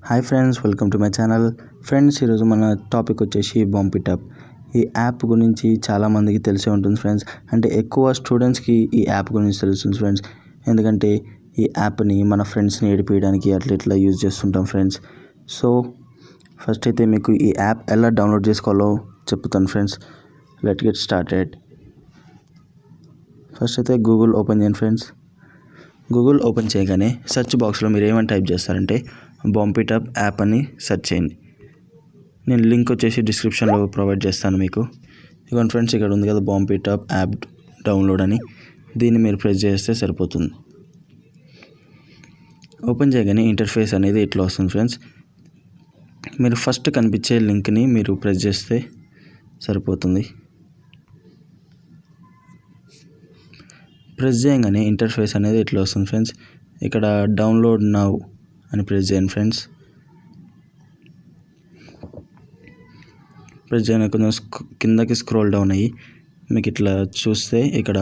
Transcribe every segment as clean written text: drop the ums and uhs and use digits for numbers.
Hi friends, welcome to my channel. Friends, ఈరోజు మన topic వచ్చేసి బాంపిటప్. ఈ యాప్ గురించి చాలామందికి తెలిసే ఉంటుంది ఫ్రెండ్స్. అంటే ఎక్కువ స్టూడెంట్స్కి ఈ యాప్ గురించి తెలుస్తుంది ఫ్రెండ్స్. ఎందుకంటే ఈ యాప్ని మన ఫ్రెండ్స్ని ఏడిపించడానికి అట్లా ఇట్లా యూజ్ చేస్తుంటాం ఫ్రెండ్స్. సో ఫస్ట్ అయితే మీకు ఈ యాప్ ఎలా డౌన్లోడ్ చేసుకోవాలో చెప్తాను friends. Let get started. First అయితే గూగుల్ ఓపెన్ చేయండి ఫ్రెండ్స్. గూగుల్ ఓపెన్ చేయగానే సెర్చ్ బాక్స్లో మీరు ఏమని టైప్ చేస్తారంటే బాంపిటప్ యాప్ అని సెర్చ్ చేయండి. నేను లింక్ వచ్చేసి డిస్క్రిప్షన్లో ప్రొవైడ్ చేస్తాను మీకు. ఇదిగోండి ఫ్రెండ్స్, ఇక్కడ ఉంది కదా బాంపిటప్ యాప్ డౌన్లోడ్ అని, దీన్ని మీరు ప్రెస్ చేస్తే సరిపోతుంది. ఓపెన్ చేయగానే ఇంటర్ఫేస్ అనేది ఇట్లా వస్తుంది ఫ్రెండ్స్. మీరు ఫస్ట్ కనిపించే లింక్ని మీరు ప్రెస్ చేస్తే సరిపోతుంది. ప్రెస్ చేయగానే ఇంటర్ఫేస్ అనేది ఇట్లా వస్తుంది ఫ్రెండ్స్. ఇక్కడ డౌన్లోడ్ నౌ అని ప్రెస్ చేయండి ఫ్రెండ్స్. ప్రెస్ చేయగానే కొంచెం కిందకి స్క్రోల్ డౌన్ అయ్యి మీకు ఇట్లా చూస్తే ఇక్కడ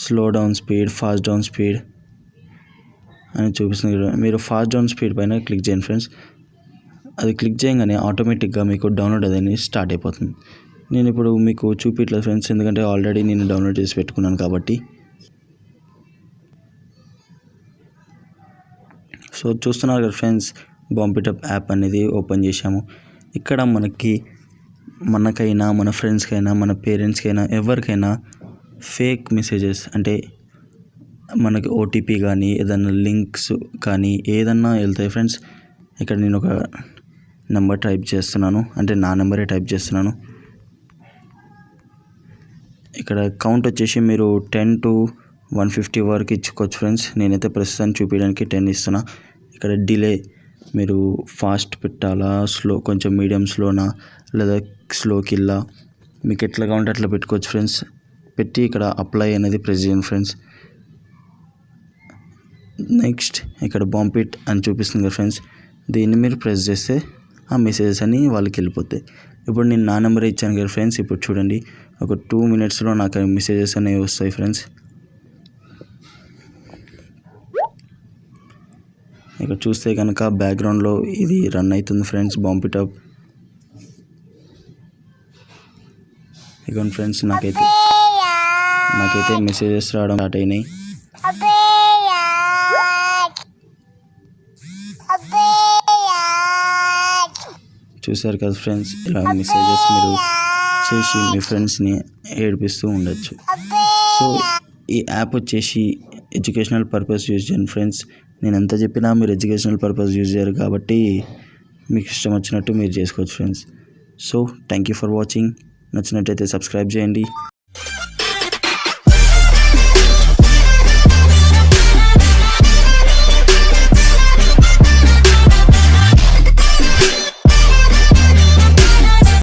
slow down speed, fast down speed అని చూపిస్తుంది. మీరు ఫాస్ట్ డౌన్ స్పీడ్ పైన క్లిక్ చేయండి ఫ్రెండ్స్. అది క్లిక్ చేయగానే ఆటోమేటిక్గా మీకు డౌన్లోడ్ అనేది స్టార్ట్ అయిపోతుంది. నేను ఇప్పుడు మీకు చూపించలేదు ఫ్రెండ్స్, ఎందుకంటే ఆల్రెడీ నేను డౌన్లోడ్ చేసి పెట్టుకున్నాను కాబట్టి. సో చూస్తున్నారు కదా ఫ్రెండ్స్, బాంపిటప్ యాప్ అనేది ఓపెన్ చేశాము. ఇక్కడ మనకైనా మన ఫ్రెండ్స్కైనా మన పేరెంట్స్కైనా ఎవరికైనా ఫేక్ మెసేజెస్ అంటే మనకి ఓటీపీ కానీ ఏదైనా లింక్స్ కానీ ఏదన్నా వెళ్తాయి ఫ్రెండ్స్. ఇక్కడ నేను ఒక నెంబర్ టైప్ చేస్తున్నాను, అంటే నా నెంబరే టైప్ చేస్తున్నాను. ఇక్కడ కౌంట్ వచ్చేసి మీరు 10 to 150 వరకు ఇచ్చుకోవచ్చు ఫ్రెండ్స్. నేనైతే ప్రస్తుతం చూపించడానికి 10 ఇస్తున్నా. ఇక్కడ డిలే మీరు ఫాస్ట్ పెట్టాలా, కొంచెం మీడియం స్లోనా, లేదా స్లోకి వెళ్ళా, మీకు ఎట్లా కావాలంటే అట్లా పెట్టుకోవచ్చు ఫ్రెండ్స్. పెట్టి ఇక్కడ అప్లై అనేది ప్రెస్ చేయండి ఫ్రెండ్స్. నెక్స్ట్ ఇక్కడ బాంపిట్ అని చూపిస్తుంది కదా ఫ్రెండ్స్, దీన్ని మీరు ప్రెస్ చేస్తే ఆ మెసేజెస్ అన్నీ వాళ్ళకి వెళ్ళిపోతాయి. ఇప్పుడు నేను నా నెంబర్ ఇచ్చాను కదా ఫ్రెండ్స్. ఇప్పుడు చూడండి, ఒక 2 minutesలో నాకు మెసేజెస్ అనేవి వస్తాయి ఫ్రెండ్స్. ఇక్కడ చూస్తే కనుక బ్యాక్గ్రౌండ్లో ఇది రన్ అవుతుంది ఫ్రెండ్స్ బాంపిటప్. ఇక ఫ్రెండ్స్ నాకైతే మెసేజెస్ రావడం స్టార్ట్ అయినాయి. చూసారు కదా ఫ్రెండ్స్, ఇలా మెసేజెస్ మీరు చేసి మీ ఫ్రెండ్స్ని ఏడిపిస్తూ ఉండొచ్చు. సో ఈ యాప్ వచ్చేసి ఎడ్యుకేషనల్ పర్పస్ యూజ్ చేయండి ఫ్రెండ్స్. నేను ఎంత చెప్పినా మీరు ఎడ్యుకేషనల్ పర్పస్ యూజ్ చేయరు కాబట్టి మీకు ఇష్టం వచ్చినట్టు మీరు చేసుకోవచ్చు friends. So thank you for watching. నచ్చినట్టయితే సబ్స్క్రైబ్ చేయండి.